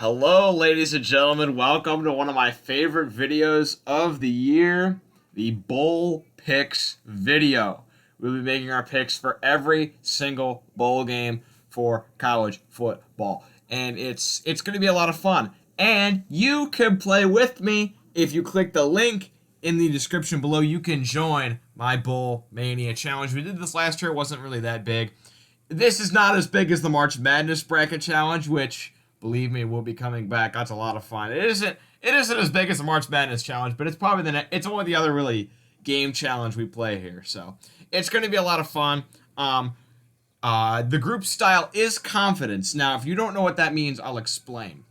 Hello, ladies and gentlemen. Welcome to one of my favorite videos of the year, the Bowl Picks video. We'll be making our picks for every single bowl game for college football. And it's going to be a lot of fun. And you can play with me if you click the link in the description below. You can join my Bowl Mania challenge. We did this last year. It wasn't really that big. This is not as big as the March Madness bracket challenge, which, believe me, will be coming back. That's a lot of fun. It isn't as big as the March Madness challenge, but it's probably it's only the other really game challenge we play here. So it's going to be a lot of fun. The group style is confidence. Now, if you don't know what that means, I'll explain.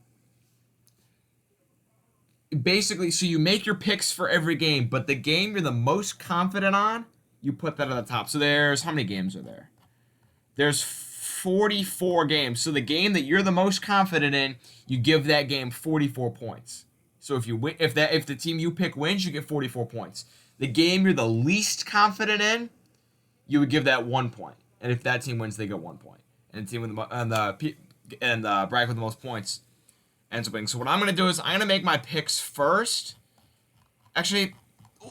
Basically, so you make your picks for every game, but the game you're the most confident on, you put that at the top. So there's, how many games are there? There's 44 games. So the game that you're the most confident in, you give that game 44 points. So if you win, if the team you pick wins, you get 44 points. The game you're the least confident in, you would give that 1 point. And if that team wins, they get 1 point. And the team with the bracket with the most points ends up winning. So what I'm gonna do is I'm gonna make my picks first. Actually,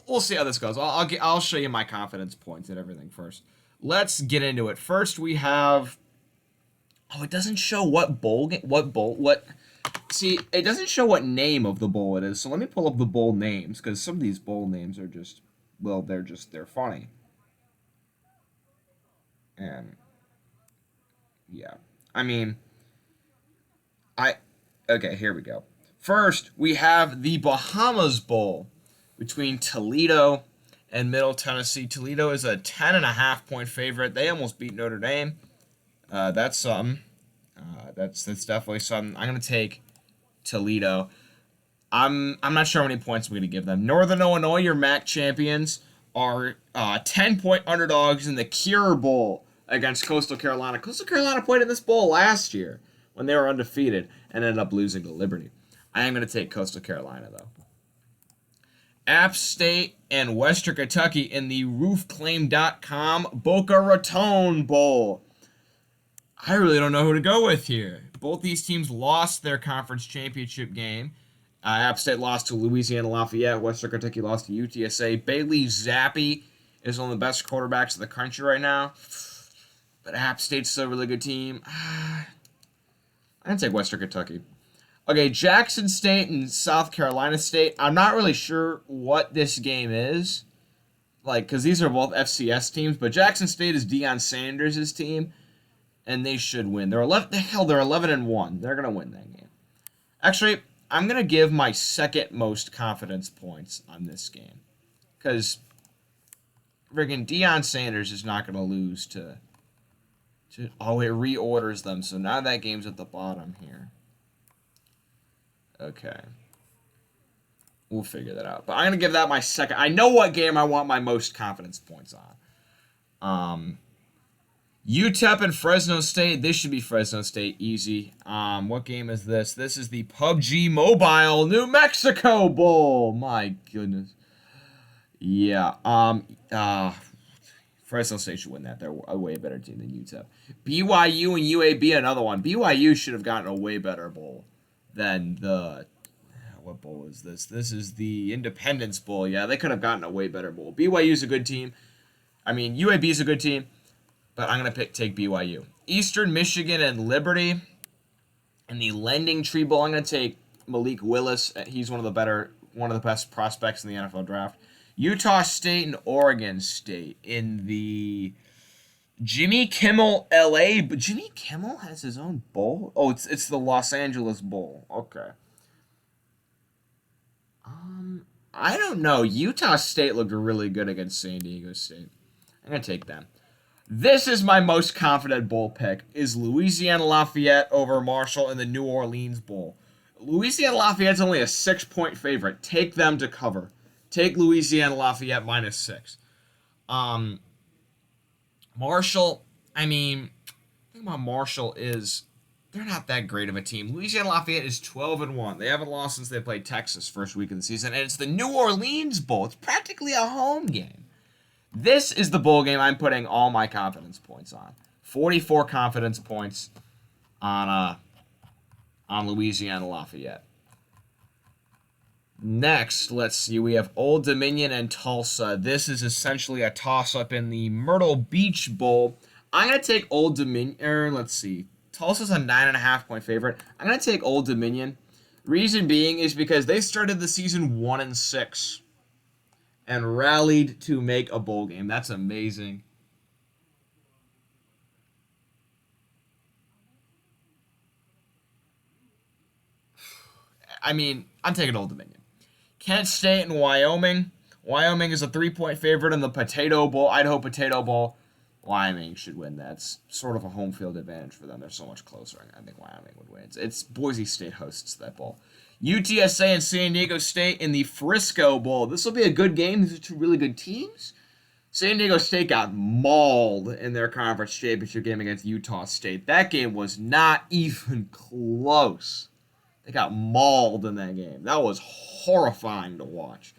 we'll see how this goes. I'll show you my confidence points and everything first. Let's get into it. First, we have. Oh, it doesn't show what bowl. See, it doesn't show what name of the bowl it is. So let me pull up the bowl names, because some of these bowl names are just, well, they're funny. And yeah, I mean, okay, here we go. First, we have the Bahamas Bowl between Toledo and Middle Tennessee. Toledo is a 10.5-point favorite. They almost beat Notre Dame. That's something. That's definitely something. I'm gonna take Toledo. I'm not sure how many points I'm gonna give them. Northern Illinois, your MAC champions, are 10-point underdogs in the Cure Bowl against Coastal Carolina. Coastal Carolina played in this bowl last year when they were undefeated and ended up losing to Liberty. I am gonna take Coastal Carolina though. App State and Western Kentucky in the roofclaim.com Boca Raton Bowl. I really don't know who to go with here. Both these teams lost their conference championship game. App State lost to Louisiana Lafayette. Western Kentucky lost to UTSA. Bailey Zappi is one of the best quarterbacks in the country right now. But App State's still a really good team. I'm going to take Western Kentucky. Okay, Jackson State and South Carolina State. I'm not really sure what this game is. Because these are both FCS teams. But Jackson State is Deion Sanders' team. And they should win. They're 11-1. They're going to win that game. Actually, I'm going to give my second most confidence points on this game. Because friggin' Deion Sanders is not going to lose to... Oh, it reorders them. So now that game's at the bottom here. Okay. We'll figure that out. But I'm going to give that my second. I know what game I want my most confidence points on. UTEP and Fresno State. This should be Fresno State. Easy. What game is this? This is the PUBG Mobile New Mexico Bowl. My goodness. Yeah. Fresno State should win that. They're a way better team than UTEP. BYU and UAB, another one. BYU should have gotten a way better bowl than the... What bowl is this? This is the Independence Bowl. Yeah, they could have gotten a way better bowl. BYU's a good team. I mean, UAB's a good team. But I'm going to take BYU. Eastern Michigan and Liberty. In the Lending Tree Bowl, I'm going to take Malik Willis. He's one of the best prospects in the NFL draft. Utah State and Oregon State in the Jimmy Kimmel LA. But Jimmy Kimmel has his own bowl? Oh, it's the Los Angeles Bowl. Okay. I don't know. Utah State looked really good against San Diego State. I'm going to take them. This is my most confident bowl pick, is Louisiana Lafayette over Marshall in the New Orleans Bowl. Louisiana Lafayette's only a 6-point favorite. Take them to cover. Take Louisiana Lafayette -6. Marshall, I mean, the thing about Marshall is they're not that great of a team. Louisiana Lafayette is 12-1. They haven't lost since they played Texas first week of the season, and it's the New Orleans Bowl. It's practically a home game. This is the bowl game I'm putting all my confidence points on. 44 confidence points on on Louisiana Lafayette. Next, let's see. We have Old Dominion and Tulsa. This is essentially a toss-up in the Myrtle Beach Bowl. I'm going to take Old Dominion. Let's see. Tulsa's a 9.5-point favorite. I'm going to take Old Dominion. Reason being is because they started the season 1-6 and rallied to make a bowl game. That's amazing. I mean, I'm taking Old Dominion. Kent State and Wyoming. Wyoming is a 3-point favorite in the Potato Bowl, Idaho Potato Bowl. Wyoming should win. That's sort of a home field advantage for them. They're so much closer. I think Wyoming would win. It's Boise State hosts that bowl. UTSA and San Diego State in the Frisco Bowl. This will be a good game. These are two really good teams. San Diego State got mauled in their conference championship game against Utah State. That game was not even close. They got mauled in that game. That was horrifying to watch.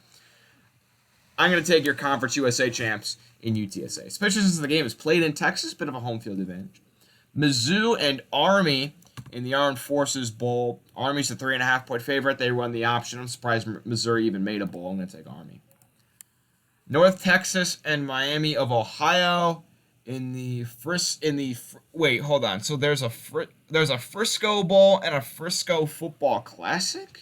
I'm going to take your Conference USA champs in UTSA, especially since the game is played in Texas, bit of a home field advantage. Mizzou and Army in the Armed Forces Bowl. Army's a 3.5-point favorite. They run the option. I'm surprised Missouri even made a bowl. I'm going to take Army. North Texas and Miami of Ohio in the wait, hold on. So there's a Frisco Bowl and a Frisco Football Classic?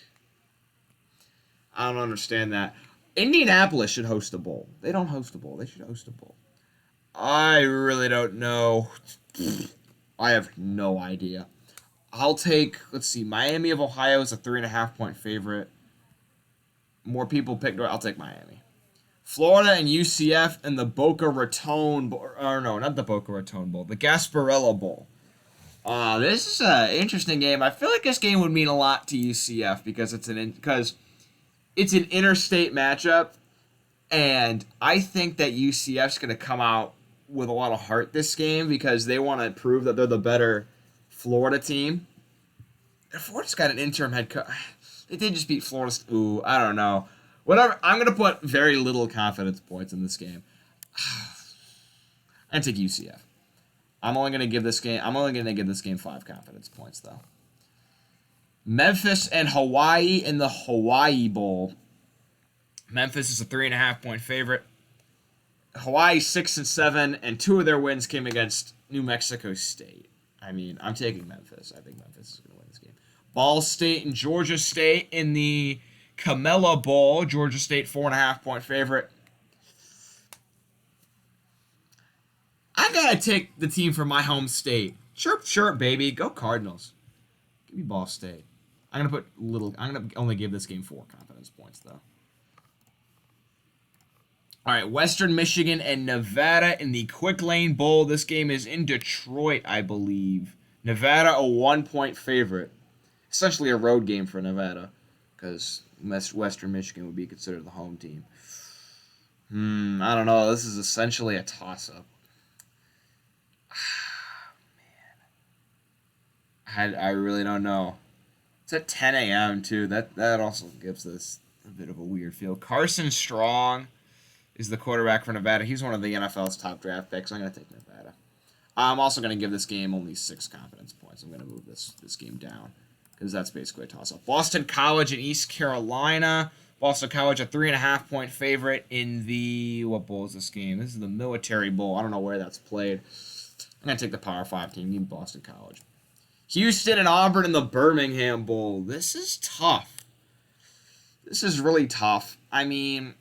I don't understand that. Indianapolis should host a bowl. They don't host a bowl. They should host a bowl. I really don't know. I have no idea. I'll take, let's see, Miami of Ohio is a 3.5-point favorite. More people picked, I'll take Miami. Florida and UCF in the Boca Raton Bowl, or no, not the Boca Raton Bowl, the Gasparella Bowl. This is an interesting game. I feel like this game would mean a lot to UCF because it's an interstate matchup, and I think that UCF's going to come out with a lot of heart this game because they want to prove that they're the better Florida team. Florida's got an interim head coach. They did just beat Florida. Ooh, I don't know. Whatever. I'm going to put very little confidence points in this game. I take UCF. I'm only going to give this game 5 confidence points though. Memphis and Hawaii in the Hawaii Bowl. Memphis is a 3.5-point favorite. Hawaii 6-7, and 2 of their wins came against New Mexico State. I mean, I'm taking Memphis. I think Memphis is going to win this game. Ball State and Georgia State in the Camella Bowl. Georgia State 4.5-point favorite. I gotta take the team from my home state. Chirp, chirp, baby. Go Cardinals. Give me Ball State. I'm gonna only give this game 4 confidence points though. All right, Western Michigan and Nevada in the Quick Lane Bowl. This game is in Detroit, I believe. Nevada a 1-point favorite. Essentially a road game for Nevada because Western Michigan would be considered the home team. I don't know. This is essentially a toss-up. I really don't know. It's at 10 a.m. too. That also gives this a bit of a weird feel. Carson Strong is the quarterback for Nevada. He's one of the NFL's top draft picks. I'm going to take Nevada. I'm also going to give this game only 6 confidence points. I'm going to move this game down because that's basically a toss-up. Boston College and East Carolina. Boston College a 3.5-point favorite in the, what bowl is this game? This is the Military Bowl. I don't know where that's played. I'm going to take the Power 5 team. Give me Boston College. Houston and Auburn in the Birmingham Bowl. This is tough. This is really tough. I mean,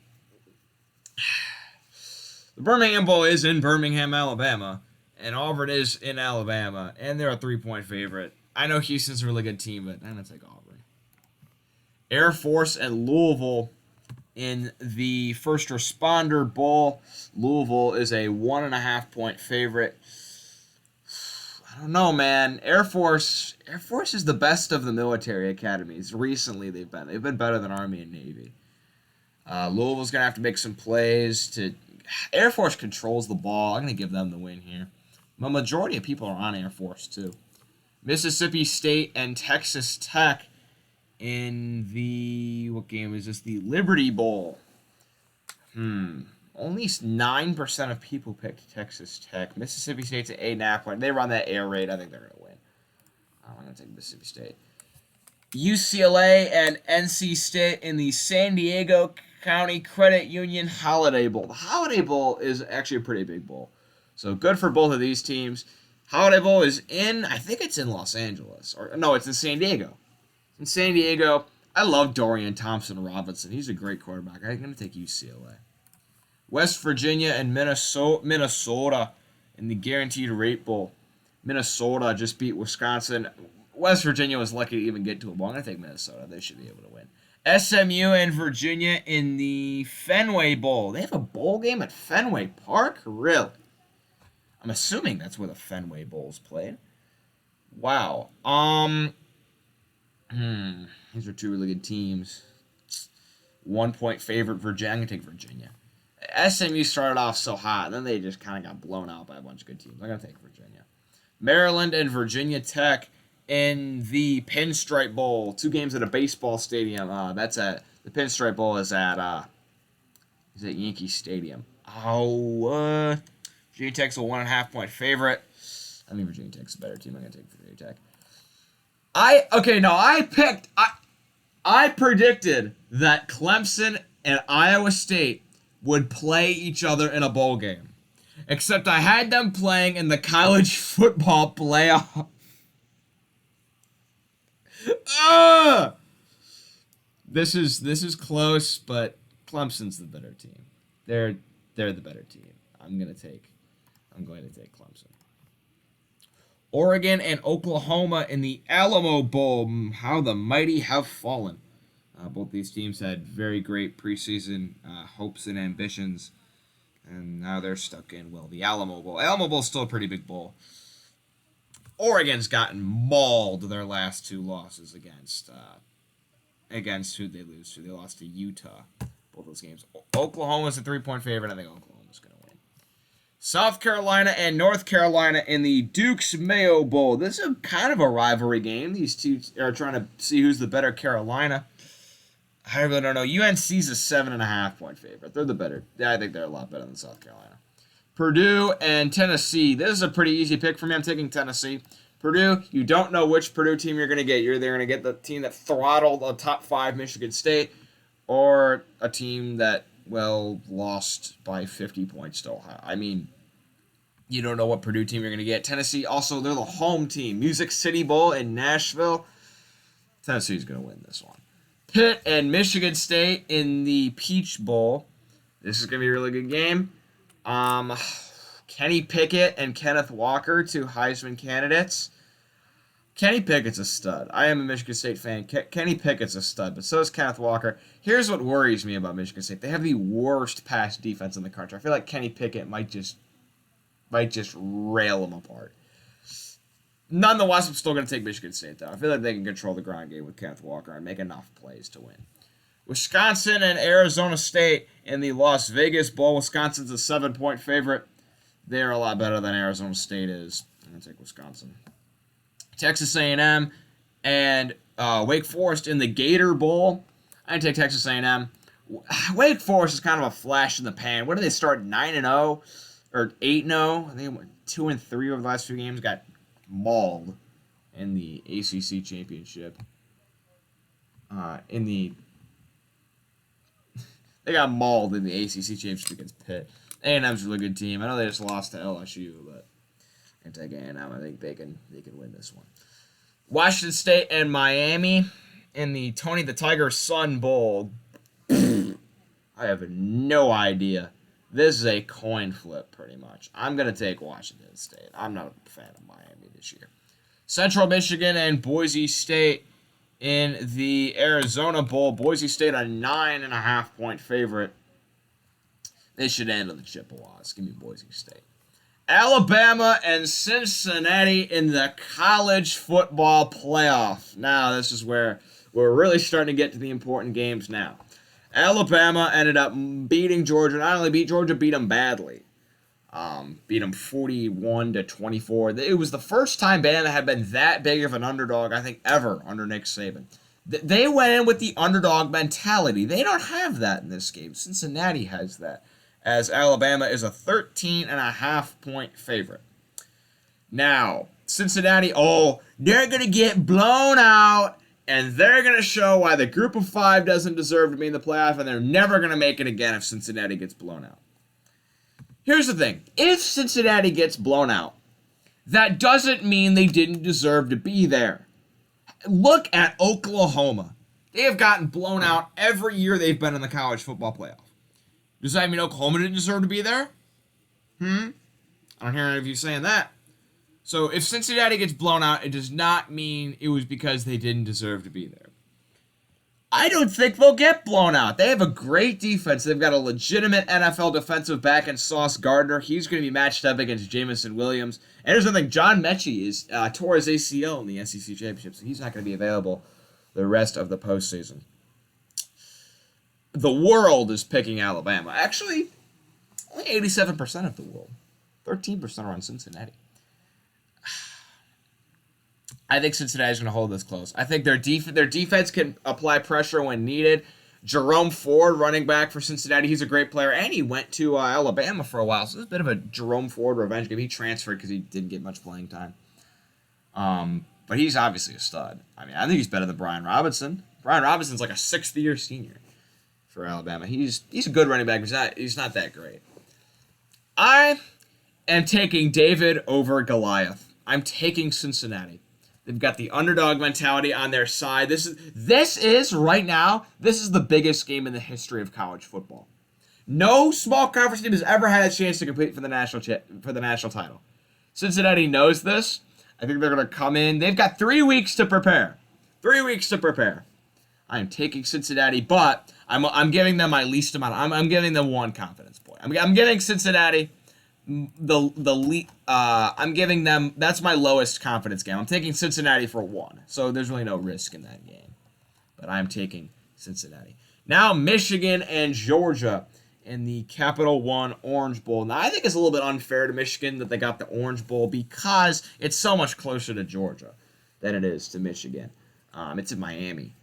the Birmingham Bowl is in Birmingham, Alabama, and Auburn is in Alabama, and they're a 3-point favorite. I know Houston's a really good team, but I'm going to take Auburn. Air Force and Louisville in the First Responder Bowl. Louisville is a 1.5-point favorite. I don't know, man. Air Force is the best of the military academies. Recently, they've been better than Army and Navy. Louisville's gonna have to make some plays. Air Force controls the ball. I'm gonna give them the win here. The majority of people are on Air Force too. Mississippi State and Texas Tech in the, what game is this? The Liberty Bowl. Only 9% of people picked Texas Tech. Mississippi State's an 8.5 point. They run that air raid. I think they're going to win. I'm going to take Mississippi State. UCLA and NC State in the San Diego County Credit Union Holiday Bowl. The Holiday Bowl is actually a pretty big bowl. So good for both of these teams. Holiday Bowl is I think it's in Los Angeles. Or no, it's in San Diego. In San Diego, I love Dorian Thompson-Robinson. He's a great quarterback. I'm going to take UCLA. West Virginia and Minnesota in the Guaranteed Rate Bowl. Minnesota just beat Wisconsin. West Virginia was lucky to even get to a bowl. I'm going to take Minnesota. They should be able to win. SMU and Virginia in the Fenway Bowl. They have a bowl game at Fenway Park? Really? I'm assuming that's where the Fenway Bowl's played. Wow. These are two really good teams. 1 point favorite Virginia. I'm going to take Virginia. SMU started off so hot, and then they just kind of got blown out by a bunch of good teams. I'm going to take Virginia. Maryland and Virginia Tech in the Pinstripe Bowl. 2 games at a baseball stadium. The Pinstripe Bowl is at Yankee Stadium. Virginia Tech's a 1.5 point favorite. I mean, Virginia Tech's a better team. I'm going to take Virginia Tech. I predicted that Clemson and Iowa State would play each other in a bowl game. Except I had them playing in the college football playoff. This is close, but Clemson's the better team. They're the better team. I'm going to take Clemson. Oregon and Oklahoma in the Alamo Bowl. How the mighty have fallen. Both these teams had very great preseason hopes and ambitions, and now they're stuck in, the Alamo Bowl. Alamo Bowl's still a pretty big bowl. Oregon's gotten mauled their last 2 losses against who they lose to. They lost to Utah, both those games. Oklahoma's a 3-point favorite. I think Oklahoma's going to win. South Carolina and North Carolina in the Duke's Mayo Bowl. This is kind of a rivalry game. These two are trying to see who's the better Carolina. I really don't know. UNC's a 7.5 point favorite. They're the better. I think they're a lot better than South Carolina. Purdue and Tennessee. This is a pretty easy pick for me. I'm taking Tennessee. Purdue, you don't know which Purdue team you're going to get. You're either going to get the team that throttled a top 5 Michigan State or a team that, lost by 50 points to Ohio. I mean, you don't know what Purdue team you're going to get. Tennessee, also, they're the home team. Music City Bowl in Nashville. Tennessee's going to win this one. Pitt and Michigan State in the Peach Bowl. This is going to be a really good game. Kenny Pickett and Kenneth Walker, 2 Heisman candidates. Kenny Pickett's a stud. I am a Michigan State fan. Kenny Pickett's a stud, but so is Kenneth Walker. Here's what worries me about Michigan State. They have the worst pass defense in the country. I feel like Kenny Pickett might just rail them apart. Nonetheless, I'm still going to take Michigan State, though. I feel like they can control the ground game with Kenneth Walker and make enough plays to win. Wisconsin and Arizona State in the Las Vegas Bowl. Wisconsin's a 7-point favorite. They're a lot better than Arizona State is. I'm going to take Wisconsin. Texas A&M and Wake Forest in the Gator Bowl. I'm going to take Texas A&M. Wake Forest is kind of a flash in the pan. What did they start, 9-0 or 8-0? I think they went 2-3 over the last 2 games. Got mauled in the ACC championship. They got mauled in the ACC championship against Pitt. A&M's a really good team. I know they just lost to LSU, but I take A&M. I think they can win this one. Washington State and Miami in the Tony the Tiger Sun Bowl. I have no idea. This is a coin flip, pretty much. I'm going to take Washington State. I'm not a fan of Miami this year. Central Michigan and Boise State in the Arizona Bowl. Boise State a 9.5 point favorite. They should handle the Chippewas. Give me Boise State. Alabama and Cincinnati in the college football playoff. Now, this is where we're really starting to get to the important games now. Alabama ended up beating Georgia. Not only beat Georgia, beat them badly. Beat them 41-24. It was the first time Bama had been that big of an underdog, I think, ever under Nick Saban. They went in with the underdog mentality. They don't have that in this game. Cincinnati has that, as Alabama is a 13.5 point favorite. Now, Cincinnati, they're going to get blown out And they're going to show why the group of 5 doesn't deserve to be in the playoff, and they're never going to make it again if Cincinnati gets blown out. Here's the thing. If Cincinnati gets blown out, that doesn't mean they didn't deserve to be there. Look at Oklahoma. They have gotten blown out every year they've been in the college football playoff. Does that mean Oklahoma didn't deserve to be there? I don't hear any of you saying that. So if Cincinnati gets blown out, it does not mean it was because they didn't deserve to be there. I don't think they'll get blown out. They have a great defense. They've got a legitimate NFL defensive back in Sauce Gardner. He's going to be matched up against Jamison Williams. And here's the thing. John Mechie tore his ACL in the SEC Championship, so he's not going to be available the rest of the postseason. The world is picking Alabama. Actually, only 87% of the world. 13% are on Cincinnati. I think Cincinnati's going to hold this close. I think their defense can apply pressure when needed. Jerome Ford, running back for Cincinnati, he's a great player, and he went to Alabama for a while, so it's a bit of a Jerome Ford revenge game. He transferred because he didn't get much playing time. But he's obviously a stud. I mean, I think he's better than Brian Robinson. Brian Robinson's like a sixth-year senior for Alabama. He's a good running back, but he's not that great. I am taking David over Goliath. I'm taking Cincinnati. They've got the underdog mentality on their side. This is right now, this is the biggest game in the history of college football. No small conference team has ever had a chance to compete for the national title. Cincinnati knows this. I think they're going to come in. They've got 3 weeks to prepare. 3 weeks to prepare. I am taking Cincinnati, but I'm giving them my least amount. I'm giving them 1 confidence point. I'm giving Cincinnati I'm giving them, that's my lowest confidence game. I'm taking Cincinnati for 1, so there's really no risk in that game. But I'm taking Cincinnati. Now Michigan and Georgia in the Capital One Orange Bowl. Now I think it's a little bit unfair to Michigan that they got the Orange Bowl because it's so much closer to Georgia than it is to Michigan. It's in Miami.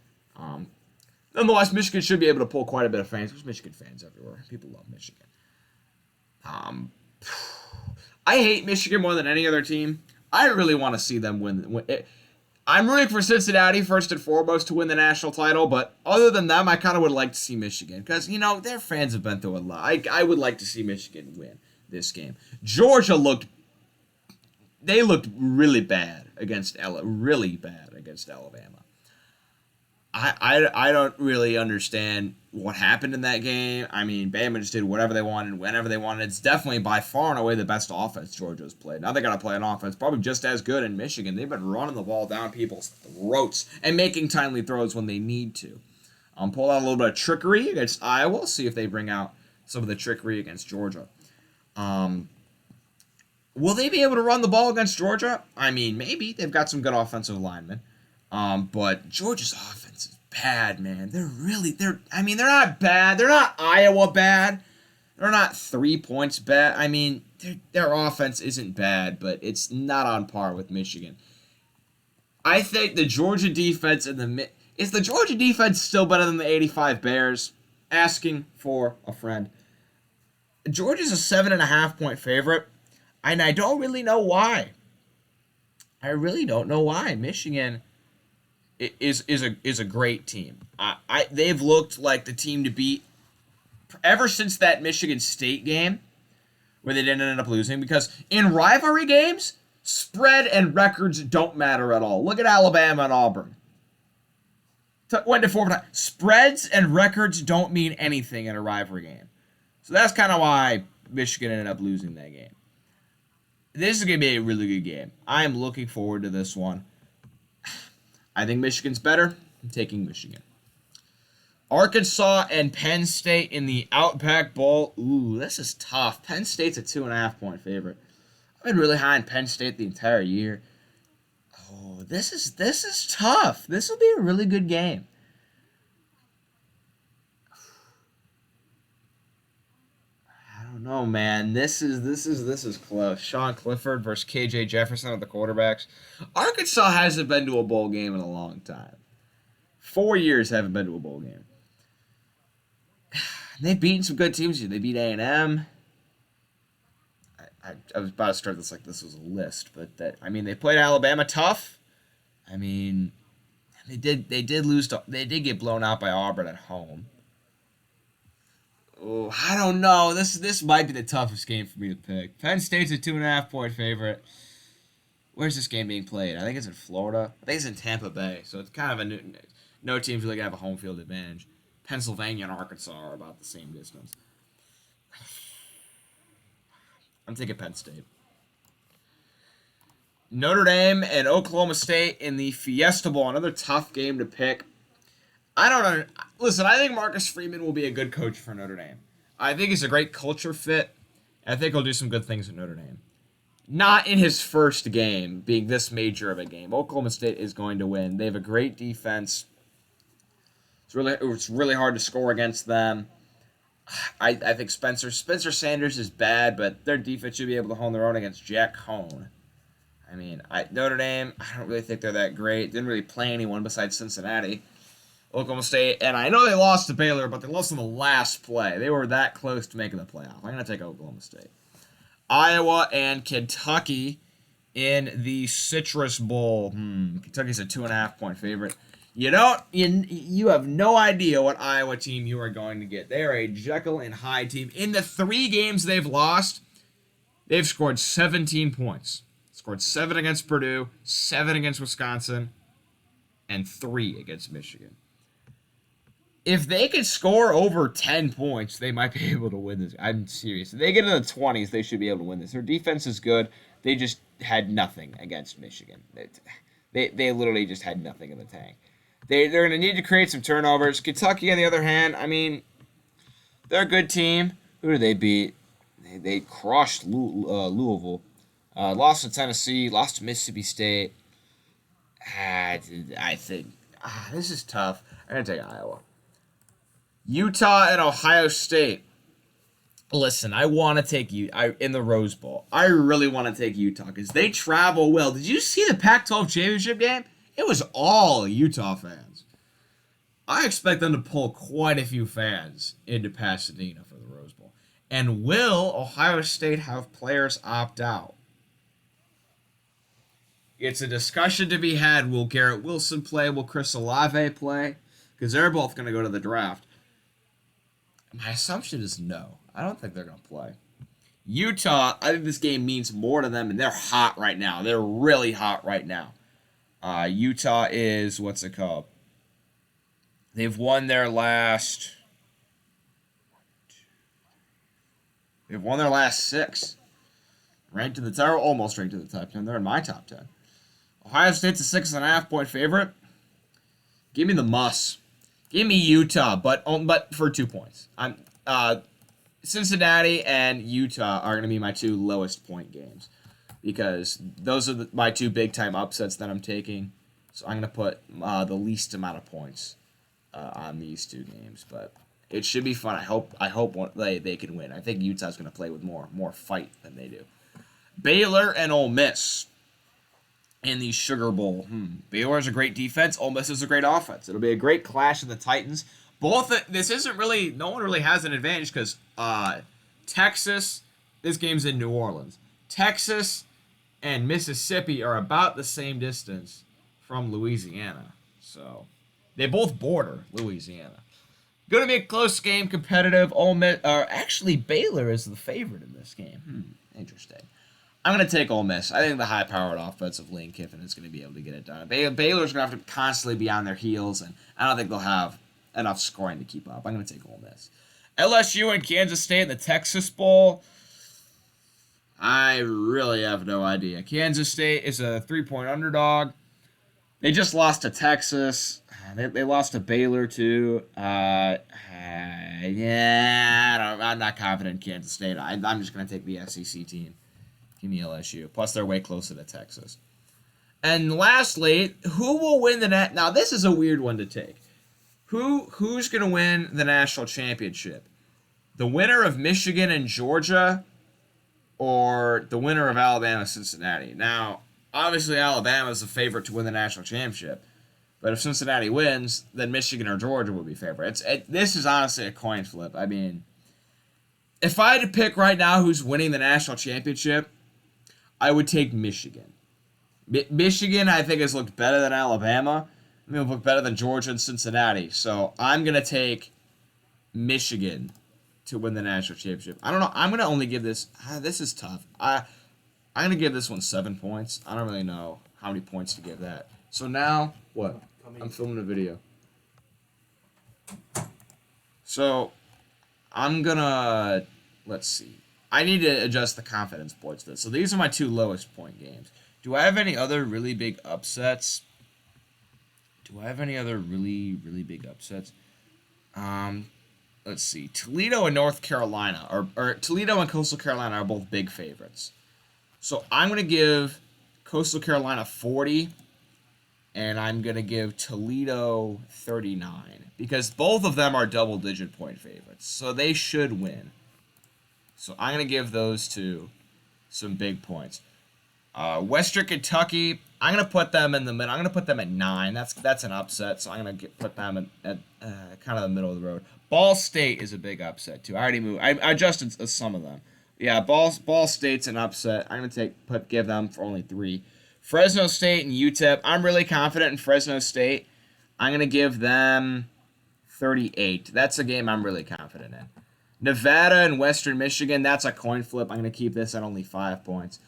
Nonetheless, Michigan should be able to pull quite a bit of fans. There's Michigan fans everywhere. People love Michigan. I hate Michigan more than any other team. I really want to see them win. I'm rooting for Cincinnati first and foremost to win the national title, but other than them, I kind of would like to see Michigan because, their fans have been through a lot. I would like to see Michigan win this game. Georgia looked really bad against Alabama. I don't really understand what happened in that game. I mean, Bama just did whatever they wanted, whenever they wanted. It's definitely by far and away the best offense Georgia's played. Now they got to play an offense probably just as good in Michigan. They've been running the ball down people's throats and making timely throws when they need to. Pull out a little bit of trickery against Iowa. See if they bring out some of the trickery against Georgia. Will they be able to run the ball against Georgia? I mean, maybe. They've got some good offensive linemen. But Georgia's offense is bad, man. They're not bad. They're not Iowa bad. They're not 3 points bad. I mean, their offense isn't bad, but it's not on par with Michigan. I think the Georgia defense is the Georgia defense still better than the 85 Bears? Asking for a friend. Georgia's a 7.5-point favorite, and I don't really know why. I really don't know why. Michigan is a great team. They've looked like the team to beat ever since that Michigan State game where they didn't end up losing, because in rivalry games, spread and records don't matter at all. Look at Alabama and Auburn. Went to 4 times. Spreads and records don't mean anything in a rivalry game. So that's kind of why Michigan ended up losing that game. This is going to be a really good game. I am looking forward to this one. I think Michigan's better. I'm taking Michigan. Arkansas and Penn State in the Outback Bowl. Ooh, this is tough. Penn State's a 2.5-point favorite. I've been really high on Penn State the entire year. Oh, this is tough. This will be a really good game. I don't know, man. This is close. Sean Clifford versus KJ Jefferson at the quarterbacks. Arkansas hasn't been to a bowl game in a long time. 4 years haven't been to a bowl game. They've beaten some good teams. They beat A&M. I was about to start this like this was a list, but they played Alabama tough. I mean, They did get blown out by Auburn at home. Oh, I don't know. This might be the toughest game for me to pick. Penn State's a 2.5-point favorite. Where's this game being played? I think it's in Florida. I think it's in Tampa Bay. So it's kind of no team's really gonna have a home field advantage. Pennsylvania and Arkansas are about the same distance. I'm taking Penn State. Notre Dame and Oklahoma State in the Fiesta Bowl. Another tough game to pick. I don't know. Listen, I think Marcus Freeman will be a good coach for Notre Dame. I think he's a great culture fit. I think he'll do some good things at Notre Dame. Not in his first game, being this major of a game. Oklahoma State is going to win. They have a great defense. It's really hard to score against them. I think Spencer Sanders is bad, but their defense should be able to hold their own against Jack Cohn. I mean, Notre Dame, I don't really think they're that great. Didn't really play anyone besides Cincinnati. Oklahoma State, and I know they lost to Baylor, but they lost in the last play. They were that close to making the playoff. I'm going to take Oklahoma State. Iowa and Kentucky in the Citrus Bowl. Kentucky's a 2.5-point favorite. You have no idea what Iowa team you are going to get. They are a Jekyll and Hyde team. In the 3 games they've lost, they've scored 17 points. Scored 7 against Purdue, 7 against Wisconsin, and 3 against Michigan. If they could score over 10 points, they might be able to win this. I'm serious. If they get in the 20s, they should be able to win this. Their defense is good. They just had nothing against Michigan. They literally just had nothing in the tank. They're going to need to create some turnovers. Kentucky, on the other hand, I mean, they're a good team. Who did they beat? They crushed Louisville. Lost to Tennessee. Lost to Mississippi State. I think this is tough. I'm going to take Iowa. Utah and Ohio State. Listen, I want to take in the Rose Bowl. I really want to take Utah because they travel well. Did you see the Pac-12 championship game? It was all Utah fans. I expect them to pull quite a few fans into Pasadena for the Rose Bowl. And will Ohio State have players opt out? It's a discussion to be had. Will Garrett Wilson play? Will Chris Olave play? Because they're both going to go to the draft. My assumption is no. I don't think they're going to play. Utah, I think this game means more to them, and they're hot right now. They're really hot right now. Utah is, what's it called? They've won their last 6. Ranked in the top, almost ranked in the top 10. They're in my top 10. Ohio State's a 6.5-point favorite. Give me the muss. Give me Utah, but for 2 points. Cincinnati and Utah are going to be my 2 lowest point games because those are my 2 big-time upsets that I'm taking. So I'm going to put the least amount of points on these 2 games, but it should be fun. I hope they can win. I think Utah's going to play with more fight than they do. Baylor and Ole Miss in the Sugar Bowl. Baylor has a great defense. Ole Miss is a great offense. It'll be a great clash of the Titans. This isn't really, no one really has an advantage because Texas, this game's in New Orleans. Texas and Mississippi are about the same distance from Louisiana. So they both border Louisiana. Going to be a close game, competitive. Ole Miss, actually, Baylor is the favorite in this game. Interesting. I'm going to take Ole Miss. I think the high-powered offensive Lane Kiffin is going to be able to get it done. Baylor's going to have to constantly be on their heels, and I don't think they'll have enough scoring to keep up. I'm going to take Ole Miss. LSU and Kansas State in the Texas Bowl. I really have no idea. Kansas State is a 3-point underdog. They just lost to Texas. They lost to Baylor, too. I'm not confident in Kansas State. I'm just going to take the SEC team. Give me LSU. Plus, they're way closer to Texas. And lastly, who will win the net? Now, this is a weird one to take. Who's going to win the national championship? The winner of Michigan and Georgia or the winner of Alabama and Cincinnati? Now, obviously, Alabama is the favorite to win the national championship. But if Cincinnati wins, then Michigan or Georgia will be favorites. This is honestly a coin flip. I mean, if I had to pick right now who's winning the national championship, I would take Michigan. Michigan, I think, has looked better than Alabama. I mean, look better than Georgia and Cincinnati. So I'm gonna take Michigan to win the national championship. I don't know. I'm gonna only give this. This is tough. I'm gonna give this one 7 points. I don't really know how many points to give that. So now what? I'm filming a video. So I'm gonna let's see. I need to adjust the confidence points for this. So these are my 2 lowest point games. Do I have any other really big upsets? Really big upsets? Let's see. Toledo and North Carolina, or Toledo and Coastal Carolina are both big favorites. So I'm going to give Coastal Carolina 40, and I'm going to give Toledo 39, because both of them are double-digit point favorites, so they should win. So I'm going to give those two some big points. Western Kentucky, I'm going to put them in the middle. I'm going to put them at 9. That's an upset, so I'm going to put them at kind of the middle of the road. Ball State is a big upset, too. I already moved. I adjusted some of them. Yeah, Ball State's an upset. I'm going to give them for only 3. Fresno State and UTEP, I'm really confident in Fresno State. I'm going to give them 38. That's a game I'm really confident in. Nevada and Western Michigan, that's a coin flip. I'm going to keep this at only 5 points.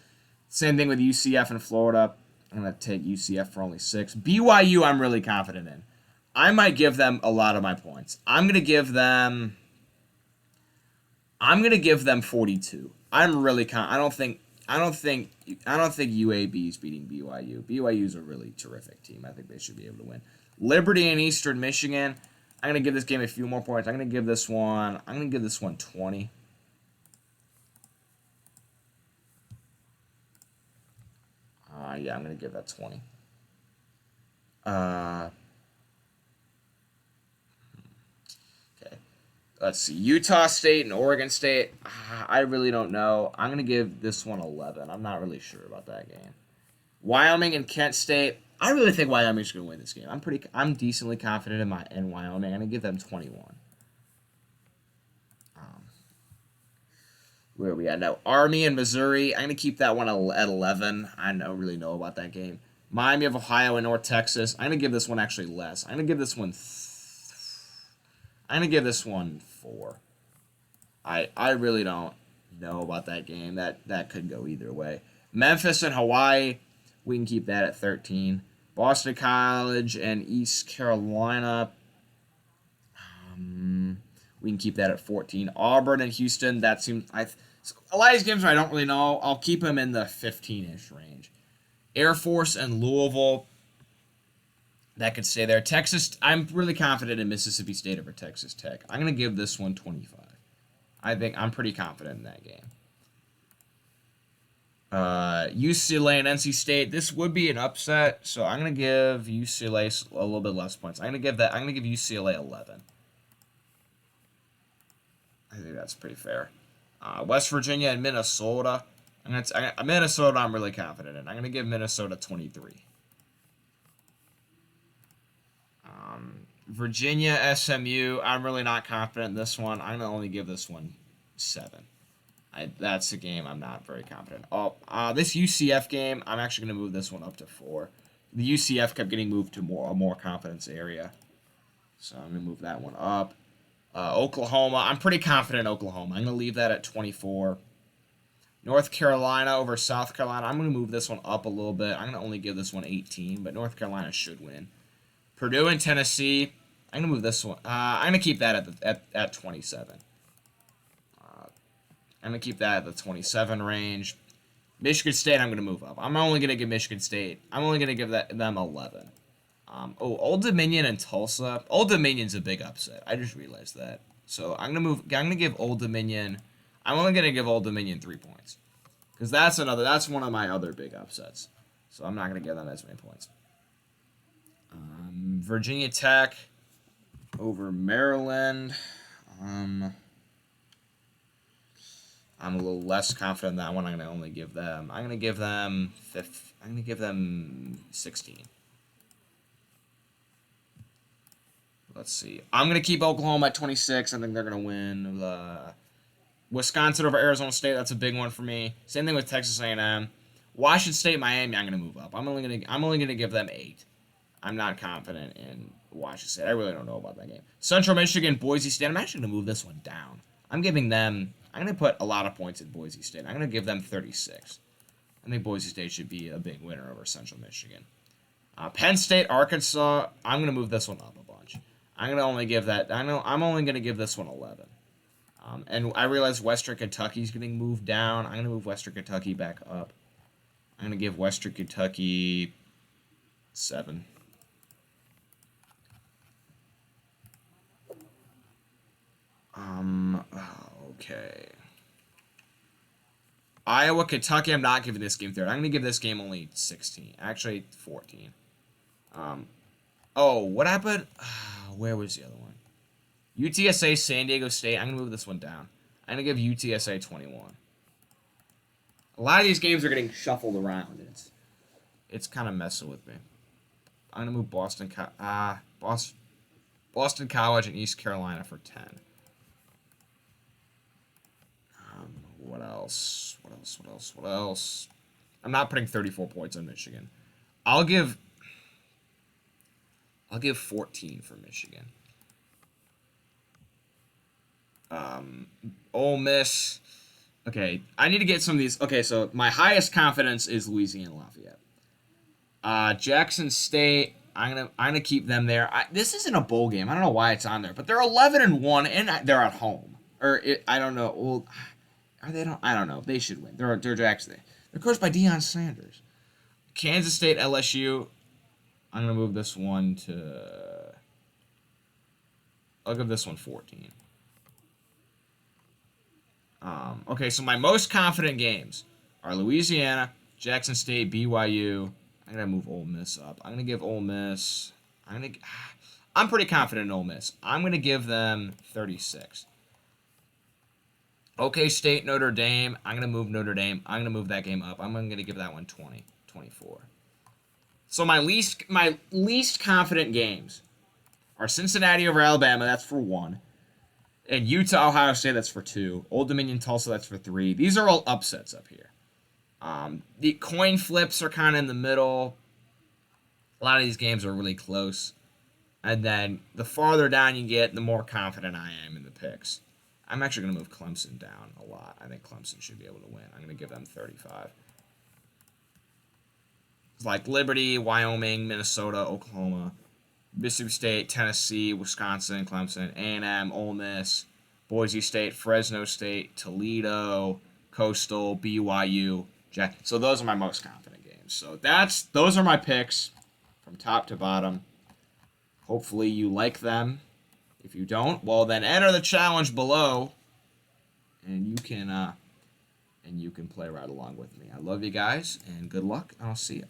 Same thing with UCF and Florida. I'm going to take UCF for only 6. BYU, I'm really confident in. I might give them a lot of my points. I'm going to give them 42. I'm really I don't think UAB is beating BYU. BYU is a really terrific team. I think they should be able to win. Liberty and Eastern Michigan. I'm going to give this game a few more points. I'm going to give this one 20. Yeah, I'm going to give that 20. Okay. Let's see. Utah State and Oregon State. I really don't know. I'm going to give this one 11. I'm not really sure about that game. Wyoming and Kent State. I really think Wyoming's going to win this game. I'm decently confident in Wyoming. I'm going to give them 21. Where are we at now? Army and Missouri. I'm going to keep that one at 11. I don't really know about that game. Miami of Ohio and North Texas. I'm going to give this one actually less. I'm going to give this one 4. I really don't know about that game. That could go either way. Memphis and Hawaii. We can keep that at 13. Boston College and East Carolina. We can keep that at 14. Auburn and Houston. That seems a lot of these games I don't really know. I'll keep them in the 15-ish range. Air Force and Louisville. That could stay there. Texas. I'm really confident in Mississippi State over Texas Tech. I'm going to give this one 25. I think I'm pretty confident in that game. UCLA and NC State. This would be an upset, so I'm gonna give UCLA a little bit less points. I'm gonna give UCLA 11. I think that's pretty fair. West Virginia and Minnesota. Minnesota, I'm really confident in. I'm gonna give Minnesota 23. Virginia SMU. I'm really not confident in this one. I'm gonna only give this one 7. That's a game I'm not very confident. This UCF game, I'm actually going to move this one up to 4. The UCF kept getting moved to a more confidence area. So I'm going to move that one up. Oklahoma, I'm pretty confident in Oklahoma. I'm going to leave that at 24. North Carolina over South Carolina, I'm going to move this one up a little bit. I'm going to only give this one 18, but North Carolina should win. Purdue and Tennessee, I'm going to move this one. I'm going to keep that at 27. I'm going to keep that at the 27 range. Michigan State, I'm going to move up. I'm only going to give Michigan State. I'm only going to give them 11. Old Dominion and Tulsa. Old Dominion's a big upset. I just realized that. So I'm going to give Old Dominion. I'm only going to give Old Dominion 3 points. Because that's one of my other big upsets. So I'm not going to give them as many points. Virginia Tech over Maryland. I'm a little less confident in that one. I'm going to give them 16. Let's see. I'm going to keep Oklahoma at 26. I think they're going to win. Wisconsin over Arizona State. That's a big one for me. Same thing with Texas A&M. Washington State, Miami. I'm going to move up. I'm only going to give them 8. I'm not confident in Washington State. I really don't know about that game. Central Michigan, Boise State. I'm actually going to move this one down. I'm going to put a lot of points in Boise State. I'm going to give them 36. I think Boise State should be a big winner over Central Michigan. Penn State, Arkansas. I'm going to move this one up a bunch. I'm only going to give this one 11. And I realize Western Kentucky's getting moved down. I'm going to move Western Kentucky back up. I'm going to give Western Kentucky 7. Okay. Iowa, Kentucky, I'm not giving this game 30. I'm going to give this game only 16. Actually, 14. What happened? Where was the other one? UTSA, San Diego State. I'm going to move this one down. I'm going to give UTSA 21. A lot of these games are getting shuffled around. It's kind of messing with me. I'm going to move Boston College and East Carolina for 10. What else? I'm not putting 34 points on Michigan. I'll give 14 for Michigan. Ole Miss. Okay, I need to get some of these. Okay, so my highest confidence is Louisiana Lafayette. Jackson State. I'm gonna keep them there. This isn't a bowl game. I don't know why it's on there, but they're 11-1 and they're at home. I don't know. Well, are they? I don't know. They should win. They're Jackson State. They're coached by Deion Sanders. Kansas State, LSU. I'm gonna move this one to. I'll give this one 14. Okay, so my most confident games are Louisiana, Jackson State, BYU. I'm gonna move Ole Miss up. I'm gonna give Ole Miss. I'm pretty confident in Ole Miss. I'm gonna give them 36. OK State, Notre Dame. I'm gonna move Notre Dame. I'm gonna move that game up. I'm gonna give that one 20, 24. So my least confident games are Cincinnati over Alabama. That's for 1. And Utah, Ohio State, that's for 2. Old Dominion, Tulsa, that's for 3. These are all upsets up here. The coin flips are kind of in the middle. A lot of these games are really close. And then the farther down you get, the more confident I am in the picks. I'm actually going to move Clemson down a lot. I think Clemson should be able to win. I'm going to give them 35. It's like Liberty, Wyoming, Minnesota, Oklahoma, Mississippi State, Tennessee, Wisconsin, Clemson, A&M, Ole Miss, Boise State, Fresno State, Toledo, Coastal, BYU, Jack. So those are my most confident games. So those are my picks from top to bottom. Hopefully you like them. If you don't, well then enter the challenge below, and you can play right along with me. I love you guys, and good luck. I'll see you.